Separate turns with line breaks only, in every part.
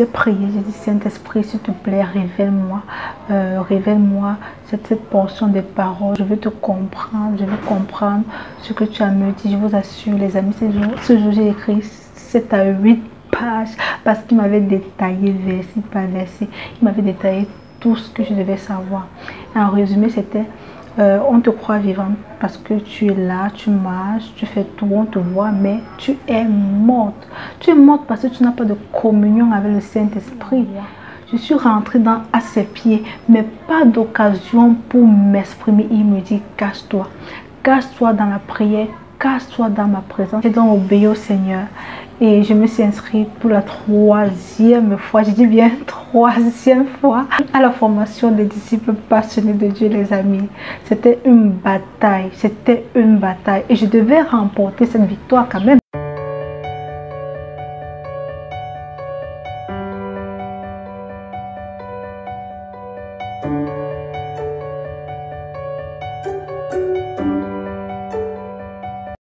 commencé à prier. J'ai dit, Saint-Esprit, s'il te plaît, révèle-moi. Révèle-moi cette portion des paroles. Je veux te comprendre. Je veux comprendre ce que tu as me dit. Je vous assure, les amis, ce jour j'ai écrit 7 à 8 pages parce qu'il m'avait détaillé verset par verset. Il m'avait détaillé tout ce que je devais savoir. En résumé, c'était on te croit vivante parce que tu es là, tu marches, tu fais tout, on te voit, mais tu es morte. Tu es morte parce que tu n'as pas de communion avec le Saint-Esprit. Je suis rentrée à ses pieds, mais pas d'occasion pour m'exprimer. Il me dit, cache-toi. Cache-toi dans la prière, cache-toi dans ma présence. J'ai donc obéi au Seigneur. Et je me suis inscrite pour la 3e fois, je dis bien 3e fois, à la formation des disciples passionnés de Dieu, les amis. C'était une bataille, et je devais remporter cette victoire quand même.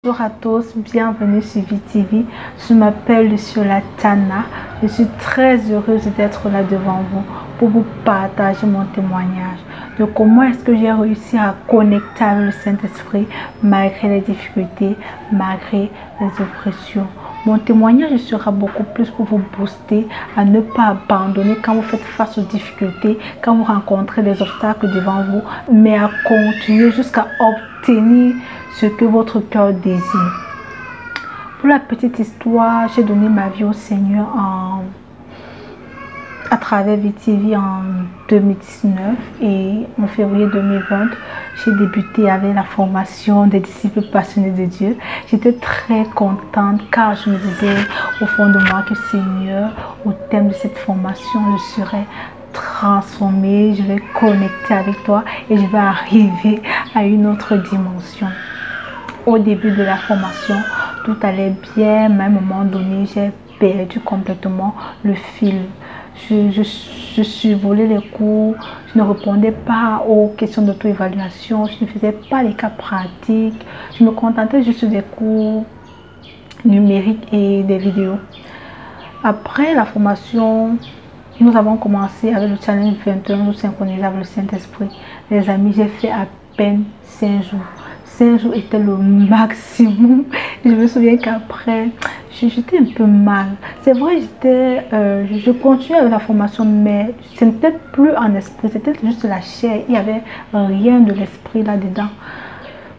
Bonjour à tous, bienvenue sur VTV. Je m'appelle Luciola Tana. Je suis très heureuse d'être là devant vous pour vous partager mon témoignage de comment est-ce que j'ai réussi à connecter avec le Saint-Esprit malgré les difficultés, malgré les oppressions. Mon témoignage sera beaucoup plus pour vous booster à ne pas abandonner quand vous faites face aux difficultés, quand vous rencontrez des obstacles devant vous, mais à continuer jusqu'à obtenir ce que votre cœur désire. Pour la petite histoire, j'ai donné ma vie au Seigneur à travers VTV en 2019 et en février 2020, j'ai débuté avec la formation des disciples passionnés de Dieu. J'étais très contente car je me disais au fond de moi que Seigneur, au thème de cette formation, je serais transformée, je vais connecter avec toi et je vais arriver à une autre dimension. Au début de la formation, tout allait bien, mais à un moment donné, j'ai perdu complètement le fil. Je survolais les cours, je ne répondais pas aux questions d'auto-évaluation, je ne faisais pas les cas pratiques, je me contentais juste des cours numériques et des vidéos. Après la formation, nous avons commencé avec le challenge 21, nous synchroniser avec le Saint-Esprit. Les amis, j'ai fait à peine 5 jours. 5 jours était le maximum. Je me souviens qu'après, j'étais un peu mal. C'est vrai, je continuais avec la formation, mais ce n'était plus en esprit, c'était juste la chair. Il n'y avait rien de l'esprit là-dedans.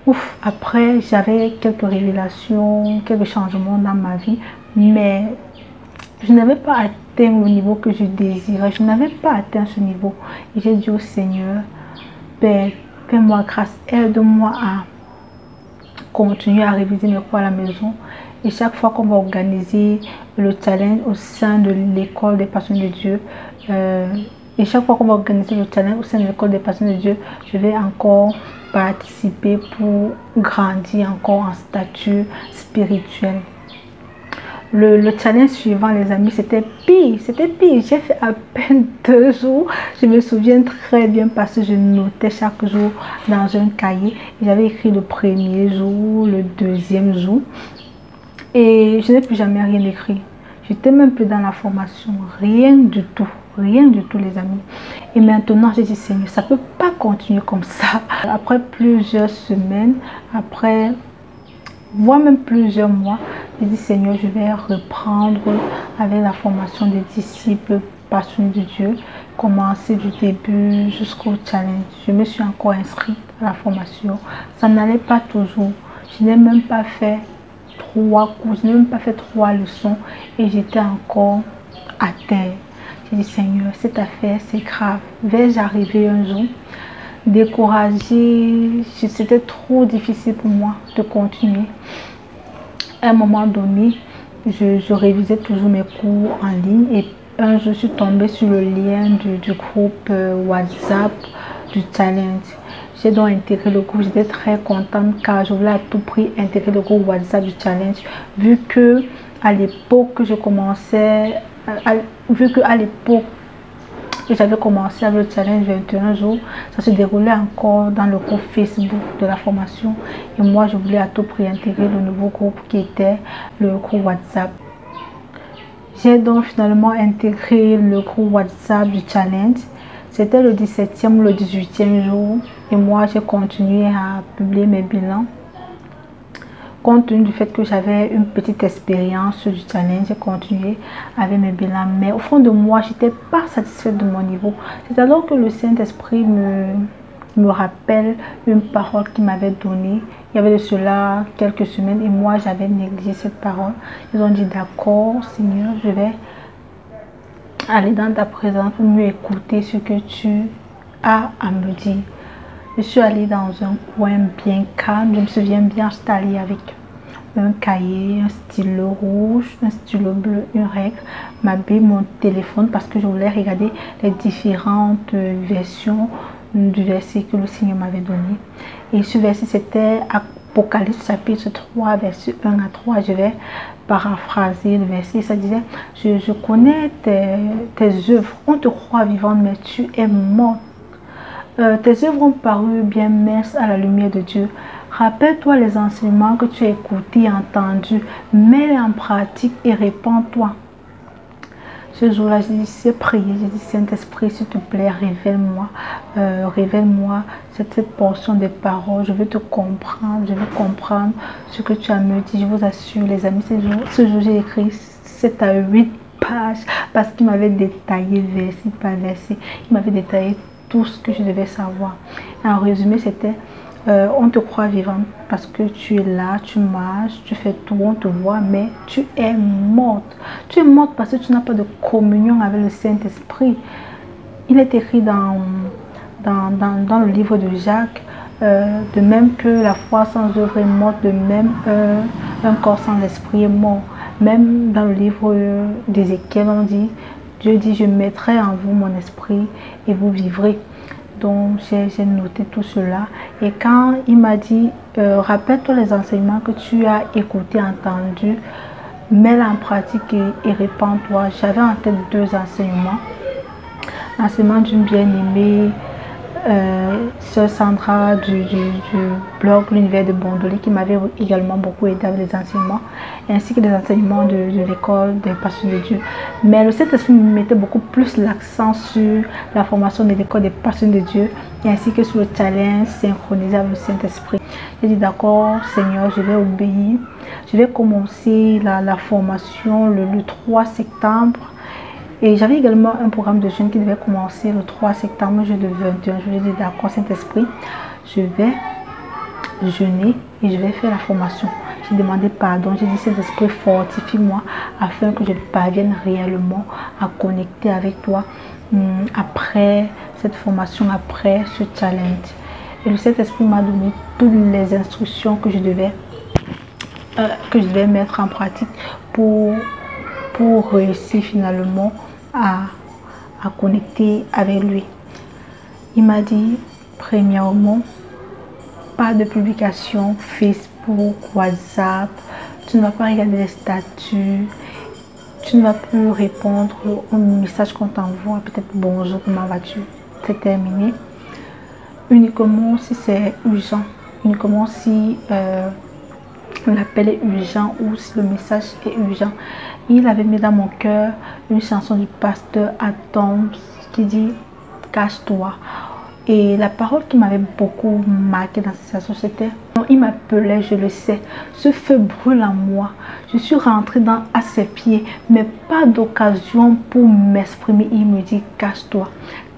Ouf, après, j'avais quelques révélations, quelques changements dans ma vie, mais je n'avais pas atteint le niveau que je désirais. Je n'avais pas atteint ce niveau. Et j'ai dit au Seigneur, Père, fais-moi grâce, aide-moi à continuer à réviser mes cours à la maison. Et chaque fois qu'on va organiser le challenge au sein de l'école des passionnés de Dieu, et chaque fois qu'on va organiser le challenge au sein de l'école des passionnés de Dieu, je vais encore participer pour grandir encore en statut spirituel. Le challenge suivant, les amis, c'était pire. J'ai fait à peine 2 jours. Je me souviens très bien parce que je notais chaque jour dans un cahier. J'avais écrit le premier jour, le deuxième jour. Et je n'ai plus jamais rien écrit. J'étais même plus dans la formation. Rien du tout. Rien du tout, les amis. Et maintenant, j'ai dit, Seigneur, ça ne peut pas continuer comme ça. Après plusieurs semaines, voire même plusieurs mois, j'ai dit, Seigneur, je vais reprendre avec la formation des disciples passionnés de Dieu, commencer du début jusqu'au challenge. Je me suis encore inscrite à la formation. Ça n'allait pas toujours. Je n'ai même pas fait 3 cours, je n'ai même pas fait 3 leçons et j'étais encore à terre. J'ai dit, Seigneur, cette affaire, c'est grave. Vais-je arriver un jour? Découragée, c'était trop difficile pour moi de continuer. À un moment donné, je révisais toujours mes cours en ligne et un jour je suis tombée sur le lien du groupe WhatsApp du challenge. J'ai donc intégré le groupe. J'étais très contente car je voulais à tout prix intégrer le groupe WhatsApp du challenge, vu que à l'époque que je commençais, j'avais commencé avec le challenge 21 jours, ça se déroulait encore dans le groupe Facebook de la formation et moi je voulais à tout prix intégrer le nouveau groupe qui était le groupe WhatsApp. J'ai donc finalement intégré le groupe WhatsApp du challenge. C'était le 17e ou le 18e jour et moi j'ai continué à publier mes bilans. Compte tenu du fait que j'avais une petite expérience du challenge, j'ai continué avec mes bilans. Mais au fond de moi, je n'étais pas satisfaite de mon niveau. C'est alors que le Saint-Esprit me rappelle une parole qu'il m'avait donnée. Il y avait de cela quelques semaines et moi j'avais négligé cette parole. Ils ont dit d'accord Seigneur, je vais aller dans ta présence pour mieux écouter ce que tu as à me dire. Je suis allée dans un coin bien calme. Je me souviens bien, j'étais allée avec un cahier, un stylo rouge, un stylo bleu, une règle, ma Bible, mon téléphone parce que je voulais regarder les différentes versions du verset que le Seigneur m'avait donné. Et ce verset c'était Apocalypse chapitre 3, verset 1 à 3. Je vais paraphraser le verset. Ça disait, je connais tes œuvres, on te croit vivante mais tu es morte. Tes œuvres ont paru bien minces à la lumière de Dieu. Rappelle-toi les enseignements que tu as écoutés et entendus. Mets-les en pratique et répands-toi. Ce jour-là, j'ai prié. J'ai dit, Saint-Esprit, s'il te plaît, révèle-moi. Révèle-moi cette portion des paroles. Je veux te comprendre. Je veux comprendre ce que tu as me dit. Je vous assure, les amis, ce jour j'ai écrit 7 à 8 pages parce qu'il m'avait détaillé verset par verset. Il m'avait détaillé tout ce que je devais savoir. En résumé, c'était on te croit vivante parce que tu es là, tu marches, tu fais tout, on te voit, mais tu es morte. Tu es morte parce que tu n'as pas de communion avec le Saint-Esprit. Il est écrit dans le livre de Jacques, de même que la foi sans œuvre est morte, de même un corps sans esprit est mort. Même dans le livre d'Ézéchiel, on dit, Dieu dit, je mettrai en vous mon esprit et vous vivrez. Donc j'ai noté tout cela. Et quand il m'a dit, rappelle-toi les enseignements que tu as écoutés, entendus, mets-les en pratique et répands-toi. J'avais en tête 2 enseignements. L'enseignement d'une bien-aimée, Sœur Sandra du blog L'Univers de Bondoli qui m'avait également beaucoup aidé avec les enseignements ainsi que les enseignements de l'école des passionnés de Dieu. Mais le Saint-Esprit mettait beaucoup plus l'accent sur la formation de l'école des passionnés de Dieu ainsi que sur le challenge synchronisé avec le Saint-Esprit. J'ai dit d'accord Seigneur, je vais obéir. Je vais commencer la formation le 3 septembre. Et j'avais également un programme de jeûne qui devait commencer le 3 septembre, jeudi 21. Je lui ai dit d'accord Saint-Esprit, je vais jeûner et je vais faire la formation. J'ai demandé pardon, j'ai dit Saint-Esprit fortifie-moi afin que je parvienne réellement à connecter avec toi après cette formation, après ce challenge. Et le Saint-Esprit m'a donné toutes les instructions que je devais mettre en pratique pour réussir finalement à connecter avec lui. Il m'a dit premièrement, pas de publication Facebook, WhatsApp, tu ne vas pas regarder les statuts, tu ne vas plus répondre aux messages qu'on t'envoie, peut-être bonjour, comment vas-tu, c'est terminé. Uniquement si c'est urgent, uniquement si l'appel est urgent ou si le message est urgent. Il avait mis dans mon cœur une chanson du pasteur Adams qui dit cache-toi. Et la parole qui m'avait beaucoup marqué dans cette chanson, c'était il m'appelait, je le sais, ce feu brûle en moi. Je suis rentrée à ses pieds, mais pas d'occasion pour m'exprimer. Il me dit cache-toi,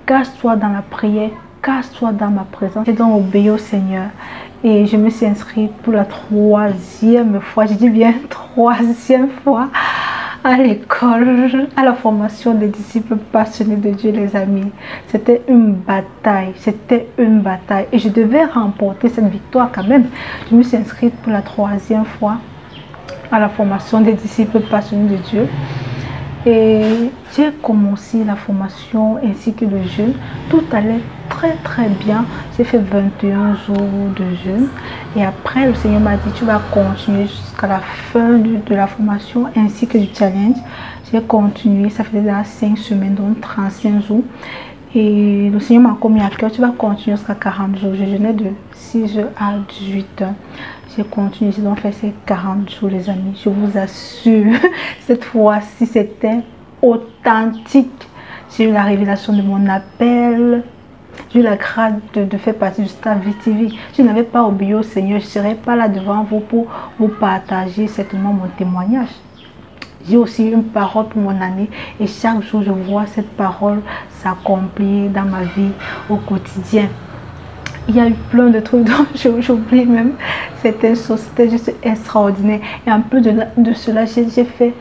cache-toi dans la prière, cache-toi dans ma présence. J'ai donc obéi au Seigneur et je me suis inscrite pour la 3e fois, je dis bien 3e fois, à l'école, à la formation des disciples passionnés de Dieu, les amis. C'était une bataille, et je devais remporter cette victoire quand même. Je me suis inscrite pour la 3e fois à la formation des disciples passionnés de Dieu. Et j'ai commencé la formation ainsi que le jeûne. Tout allait très bien. J'ai fait 21 jours de jeûne. Et après, le Seigneur m'a dit, tu vas continuer jusqu'à la fin de la formation ainsi que du challenge. J'ai continué, ça faisait déjà 5 semaines, donc 35 jours. Et le Seigneur m'a encore mis à cœur, tu vas continuer jusqu'à 40 jours. Je jeûnais de 6h à 18h. J'ai continué, j'ai donc fait ces 40 jours, les amis. Je vous assure, cette fois-ci, c'était authentique. J'ai eu la révélation de mon appel. J'ai eu la grâce de faire partie du staff VTV. Je n'avais pas obéi au Seigneur. Je ne serais pas là devant vous pour vous partager certainement mon témoignage. J'ai aussi une parole pour mon année et chaque jour je vois cette parole s'accomplir dans ma vie au quotidien. Il y a eu plein de trucs dont j'oublie même certaines choses. C'était juste extraordinaire. Et en plus de cela, j'ai fait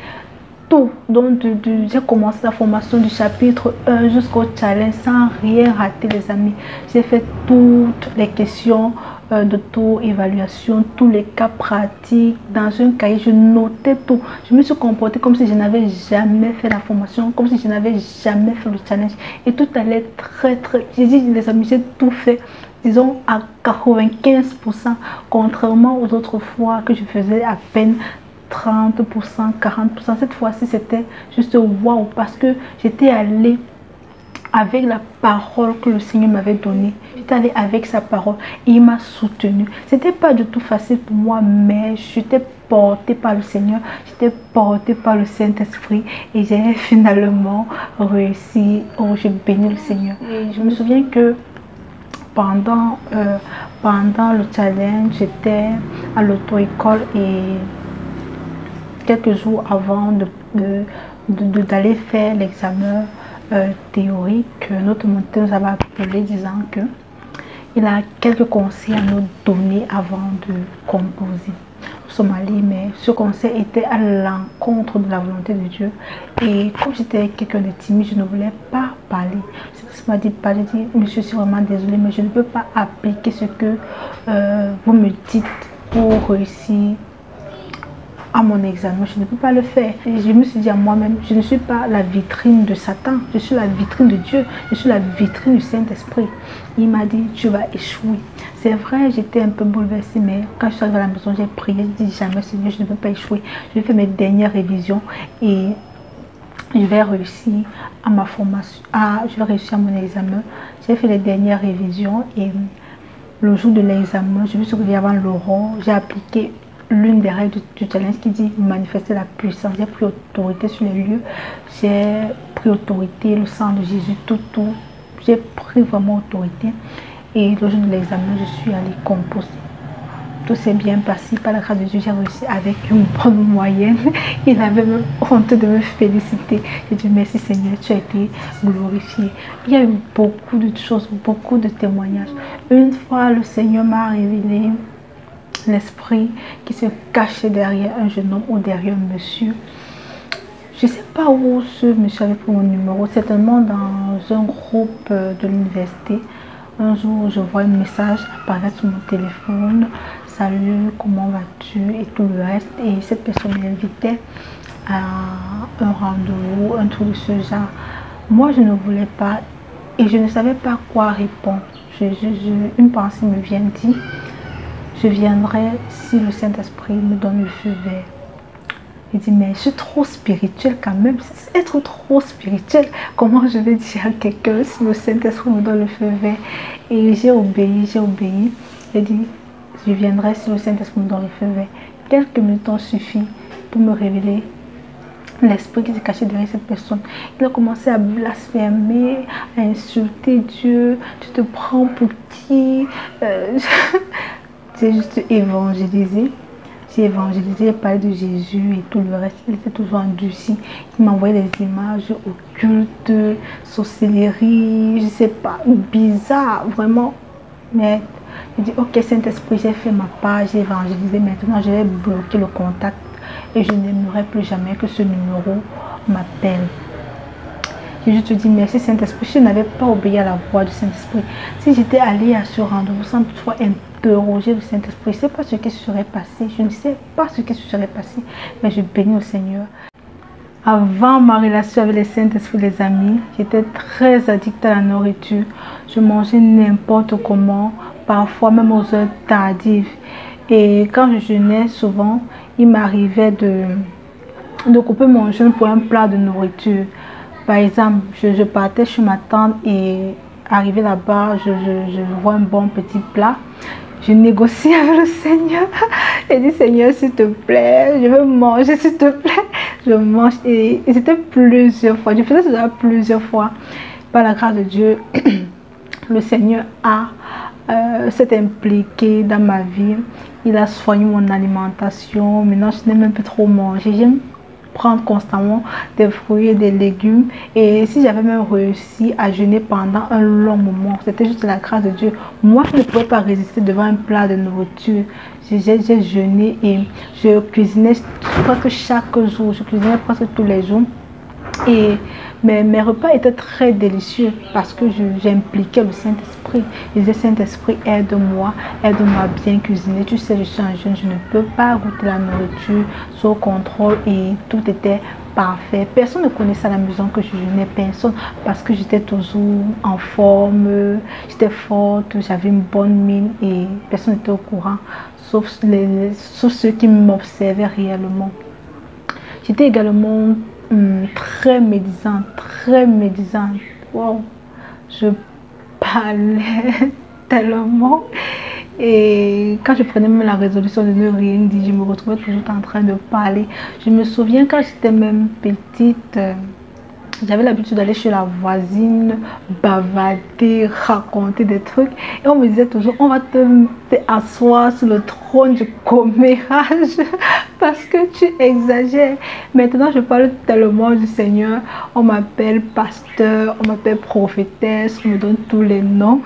tout. Donc j'ai commencé la formation du chapitre 1 jusqu'au challenge sans rien rater, les amis. J'ai fait toutes les questions d'auto-évaluation, tous les cas pratiques dans un cahier. Je notais tout. Je me suis comportée comme si je n'avais jamais fait la formation, comme si je n'avais jamais fait le challenge. Et tout allait très. J'ai dit, les amis, j'ai tout fait, disons à 95%, contrairement aux autres fois que je faisais à peine 30%, 40%. Cette fois-ci, c'était juste waouh, parce que j'étais allée avec la parole que le Seigneur m'avait donnée. J'étais allée avec sa parole et il m'a soutenue. C'était pas du tout facile pour moi, mais j'étais portée par le Seigneur, j'étais portée par le Saint-Esprit et j'ai finalement réussi. Oh, j'ai béni le Seigneur. Et je me souviens que pendant le challenge, j'étais à l'auto-école et quelques jours avant d'aller faire l'examen théorique, notre moniteur nous avait appelé disant que il a quelques conseils à nous donner avant de composer. Nous sommes allés, mais ce conseil était à l'encontre de la volonté de Dieu. Et comme j'étais quelqu'un de timide, je ne voulais pas parler. C'est pour ça qu'il m'a dit, j'ai dit, monsieur, je suis vraiment désolée, mais je ne peux pas appliquer ce que vous me dites pour réussir à mon examen. Je ne peux pas le faire. Et je me suis dit à moi-même, je ne suis pas la vitrine de Satan, je suis la vitrine de Dieu, je suis la vitrine du Saint-Esprit. Il m'a dit, tu vas échouer. C'est vrai, j'étais un peu bouleversée, mais quand je suis arrivée à la maison, j'ai prié, j'ai dit, jamais Seigneur, je ne peux pas échouer. Je vais faire mes dernières révisions et je vais réussir à ma formation, je vais réussir à mon examen. J'ai fait les dernières révisions et le jour de l'examen, je me suis réveillée avant l'aurore, j'ai appliqué l'une des règles du challenge qui dit manifester la puissance. J'ai pris autorité sur les lieux, j'ai pris autorité, le sang de Jésus, tout. J'ai pris vraiment autorité. Et le jour de l'examen, je suis allée composer. Tout s'est bien passé. Par la grâce de Dieu, j'ai réussi avec une bonne moyenne. Il avait même honte de me féliciter. J'ai dit merci Seigneur, tu as été glorifié. Il y a eu beaucoup de choses, beaucoup de témoignages. Une fois, le Seigneur m'a révélé l'esprit qui se cachait derrière un jeune homme ou derrière un monsieur. Je ne sais pas où ce monsieur avait pris mon numéro, certainement dans un groupe de l'université. Un jour, je vois un message apparaître sur mon téléphone. Salut, comment vas-tu et tout le reste. Et cette personne m'invitait à un rendez-vous, un truc de ce genre. Moi, je ne voulais pas et je ne savais pas quoi répondre. Une pensée me vient dire, je viendrai si le Saint-Esprit me donne le feu vert. Il dit, mais je suis trop spirituel quand même. Être trop spirituel, comment je vais dire à quelqu'un si le Saint-Esprit me donne le feu vert? Et j'ai obéi. J'ai dit, je viendrai si le Saint-Esprit me donne le feu vert. Quelques minutes ont suffi pour me révéler l'esprit qui se cachait derrière cette personne. Il a commencé à blasphémer, à insulter Dieu. Tu te prends pour qui? J'ai juste évangélisé. J'ai parlé de Jésus et tout le reste. Il était toujours endurci. Il m'envoyait des images occultes, sorcellerie, je ne sais pas, bizarre, vraiment. Mais j'ai dit, ok Saint-Esprit, j'ai fait ma part, j'ai évangélisé. Maintenant, je vais bloquer le contact et je n'aimerais plus jamais que ce numéro m'appelle. J'ai juste dit merci Saint-Esprit. Je n'avais pas obéi à la voix du Saint-Esprit. Si j'étais allée à ce rendez-vous sans toutefois interroger le Saint-Esprit, je ne sais pas ce qui serait passé. Je ne sais pas ce qui serait passé. Mais je bénis au Seigneur. Avant ma relation avec le Saint-Esprit, les amis, j'étais très addict à la nourriture. Je mangeais n'importe comment, parfois même aux heures tardives. Et quand je jeûnais, souvent, il m'arrivait de couper mon jeûne pour un plat de nourriture. Par exemple, je partais chez ma tante et arrivé là-bas, je vois un bon petit plat. je négocie avec le Seigneur. Et dis Seigneur, s'il te plaît, je veux manger, s'il te plaît. Je mange. Et c'était plusieurs fois. Je faisais cela plusieurs fois. Par la grâce de Dieu, le Seigneur s'est impliqué dans ma vie. Il a soigné mon alimentation. Maintenant, je n'ai même plus trop mangé. J'aime prendre constamment des fruits et des légumes. Et si j'avais même réussi à jeûner pendant un long moment, c'était juste la grâce de Dieu. Moi, je ne pouvais pas résister devant un plat de nourriture. J'ai jeûné et je cuisinais presque chaque jour. Je cuisinais presque tous les jours. Et mes repas étaient très délicieux parce que j'impliquais le Saint-Esprit. Je disais, Saint-Esprit, aide-moi à bien cuisiner. Tu sais, je suis un jeune, je ne peux pas goûter la nourriture sous contrôle et tout était parfait. Personne ne connaissait à la maison que je jeûnais, personne, parce que j'étais toujours en forme, j'étais forte, j'avais une bonne mine et personne n'était au courant, sauf ceux qui m'observaient réellement. J'étais également très médisante, très médisante. Wow, je parlais tellement. Et quand je prenais même la résolution de ne rien dire, je me retrouvais toujours en train de parler. Je me souviens quand j'étais même petite, j'avais l'habitude d'aller chez la voisine, bavader, raconter des trucs. Et on me disait toujours, on va t'asseoir sur le trône du commérage parce que tu exagères. Maintenant, je parle tellement du Seigneur. On m'appelle pasteur, on m'appelle prophétesse, on me donne tous les noms.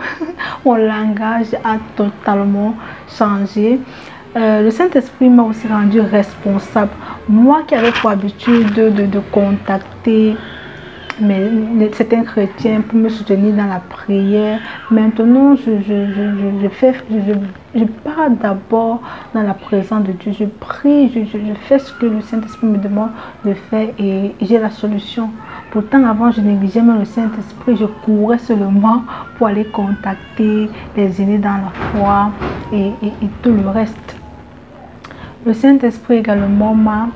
Mon langage a totalement changé. Le Saint-Esprit m'a aussi rendu responsable. Moi qui avais pour habitude de contacter certains chrétiens pour me soutenir dans la prière, maintenant je pars d'abord dans la présence de Dieu, je prie, je fais ce que le Saint-Esprit me demande de faire et j'ai la solution. Pourtant avant je négligeais même le Saint-Esprit, je courais seulement pour aller contacter les aînés dans la foi et tout le reste. Le Saint-Esprit également m'a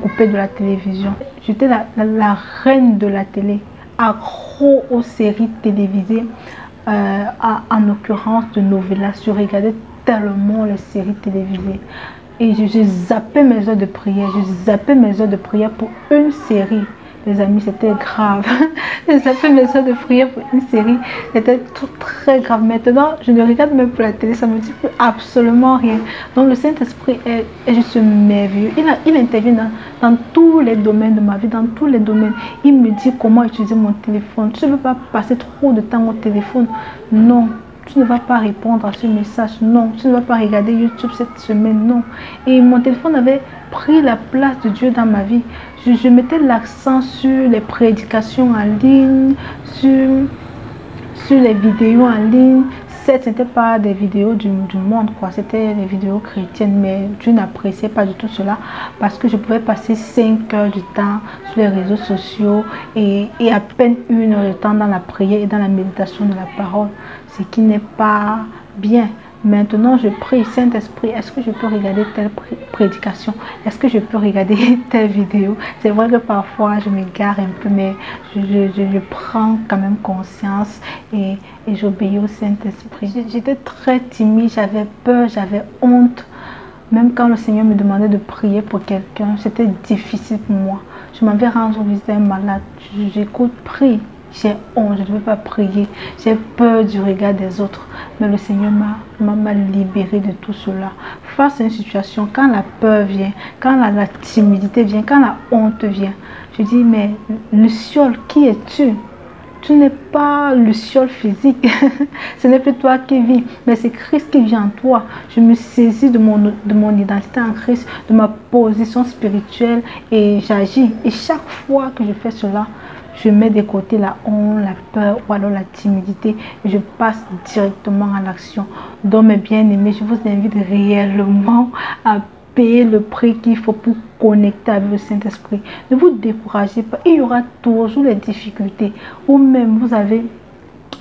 coupé de la télévision. J'étais la reine de la télé, accro aux séries télévisées, en l'occurrence de novelas. Je regardais tellement les séries télévisées et je zappais mes heures de prière. Je zappais mes heures de prière pour une série. Les amis, c'était grave. Je zappais mes heures de prière pour une série. C'était très grave. Maintenant, je ne regarde même plus la télé. Ça ne me dit plus absolument rien. Donc, le Saint-Esprit est juste merveilleux. Il intervient dans tous les domaines de ma vie, dans tous les domaines. Il me dit comment utiliser mon téléphone. Tu ne veux pas passer trop de temps au téléphone. Non. Tu ne vas pas répondre à ce message, non. Tu ne vas pas regarder YouTube cette semaine, non. Et mon téléphone avait pris la place de Dieu dans ma vie. Je mettais l'accent sur les prédications en ligne, sur les vidéos en ligne. Certes, ce n'était pas des vidéos du monde, quoi. C'était des vidéos chrétiennes, mais je n'appréciais pas du tout cela parce que je pouvais passer 5 heures de temps sur les réseaux sociaux et à peine 1 heure de temps dans la prière et dans la méditation de la parole, ce qui n'est pas bien. Maintenant, je prie, Saint-Esprit, est-ce que je peux regarder telle prédication? Est-ce que je peux regarder telle vidéo? C'est vrai que parfois, je m'égare un peu, mais je prends quand même conscience et j'obéis au Saint-Esprit. J'étais très timide, j'avais peur, j'avais honte. Même quand le Seigneur me demandait de prier pour quelqu'un, c'était difficile pour moi. Je m'avais rendu visite à un malade. J'écoute, prie. J'ai honte, je ne veux pas prier. J'ai peur du regard des autres. Mais le Seigneur m'a libéré de tout cela. Face à une situation, quand la peur vient, quand la timidité vient, quand la honte vient, je dis, mais Luciole, qui es-tu? Tu n'es pas Luciole physique. Ce n'est plus toi qui vis, mais c'est Christ qui vit en toi. Je me saisis de mon identité en Christ, de ma position spirituelle et j'agis. Et chaque fois que je fais cela, je mets de côté la honte, la peur ou alors la timidité et je passe directement à l'action. Donc mes bien-aimés, je vous invite réellement à payer le prix qu'il faut pour connecter avec le Saint-Esprit. Ne vous découragez pas, il y aura toujours les difficultés. Ou même vous avez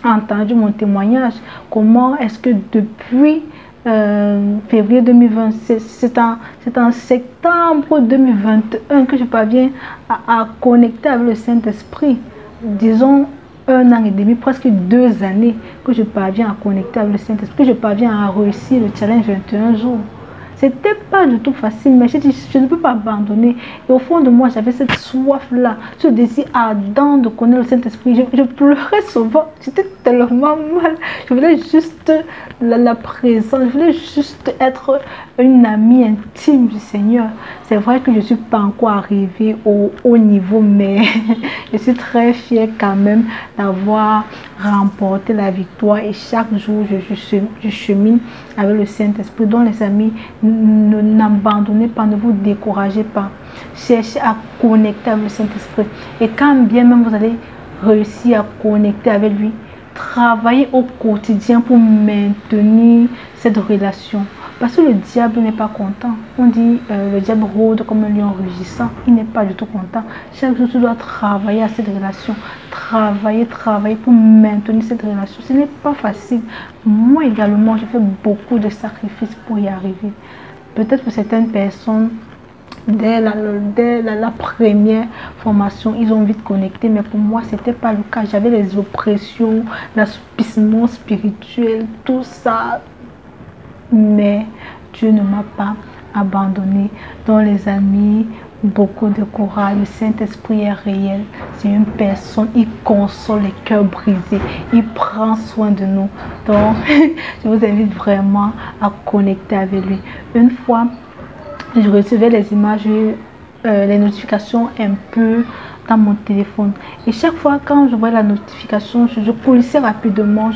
entendu mon témoignage, comment est-ce que depuis février 2026, c'est en septembre 2021 que je parviens à connecter avec le Saint-Esprit. Disons 1 an et demi, presque 2 années que je parviens à connecter avec le Saint-Esprit, que je parviens à réussir le challenge 21 jours. C'était pas du tout facile, mais j'ai dit, je ne peux pas abandonner. Et au fond de moi, j'avais cette soif-là, ce désir ardent de connaître le Saint-Esprit. Je pleurais souvent, j'étais tellement mal. Je voulais juste la présence, je voulais juste être une amie intime du Seigneur. C'est vrai que je ne suis pas encore arrivée au haut niveau, mais je suis très fière quand même d'avoir remporté la victoire. Et chaque jour, je chemine avec le Saint-Esprit. Donc les amis, n'abandonnez pas, ne vous découragez pas. Cherchez à connecter avec le Saint-Esprit. Et quand bien même vous allez réussir à connecter avec lui, travaillez au quotidien pour maintenir cette relation. Parce que le diable n'est pas content. On dit le diable rôde comme un lion rugissant. Il n'est pas du tout content. Chaque jour, tu dois travailler à cette relation. Travailler pour maintenir cette relation. Ce n'est pas facile. Moi également, j'ai fait beaucoup de sacrifices pour y arriver. Peut-être pour certaines personnes, dès la première formation, ils ont vite connecté. Mais pour moi, ce n'était pas le cas. J'avais les oppressions, l'assouplissement spirituel, tout ça. Mais Dieu ne m'a pas abandonné. Donc les amis, beaucoup de courage. Le Saint-Esprit est réel. C'est une personne, il console les cœurs brisés. Il prend soin de nous. Donc je vous invite vraiment à connecter avec lui. Une fois, je recevais les images, les notifications un peu dans mon téléphone. Et chaque fois quand je voyais la notification, je coulissais rapidement.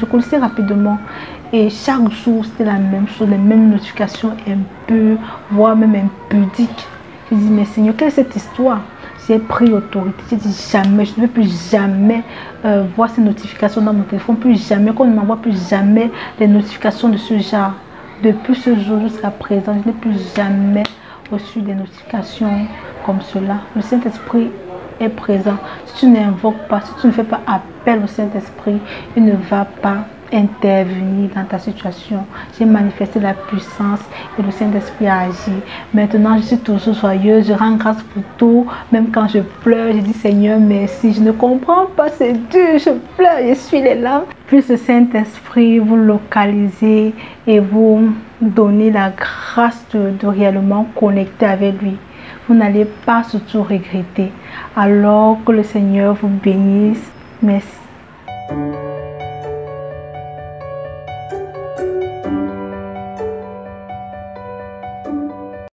Et chaque jour, c'était la même chose, les mêmes notifications un peu, voire même impudiques. Je dis, mais Seigneur, quelle est cette histoire? J'ai pris autorité. J'ai dit, jamais, je ne veux plus jamais voir ces notifications dans mon téléphone. Plus jamais, qu'on ne m'envoie plus jamais des notifications de ce genre. Depuis ce jour jusqu'à présent, je n'ai plus jamais reçu des notifications comme cela. Le Saint-Esprit est présent. Si tu n'invoques pas, si tu ne fais pas appel au Saint-Esprit, il ne va pas intervenir dans ta situation. J'ai manifesté la puissance et le Saint-Esprit a agi. Maintenant, je suis toujours joyeuse. Je rends grâce pour tout. Même quand je pleure, je dis Seigneur, merci. Je ne comprends pas, c'est dur. Je pleure, je suis les larmes. Puis le Saint-Esprit vous localisez et vous donnez la grâce de réellement connecter avec lui. Vous n'allez pas surtout regretter. Alors que le Seigneur vous bénisse. Merci.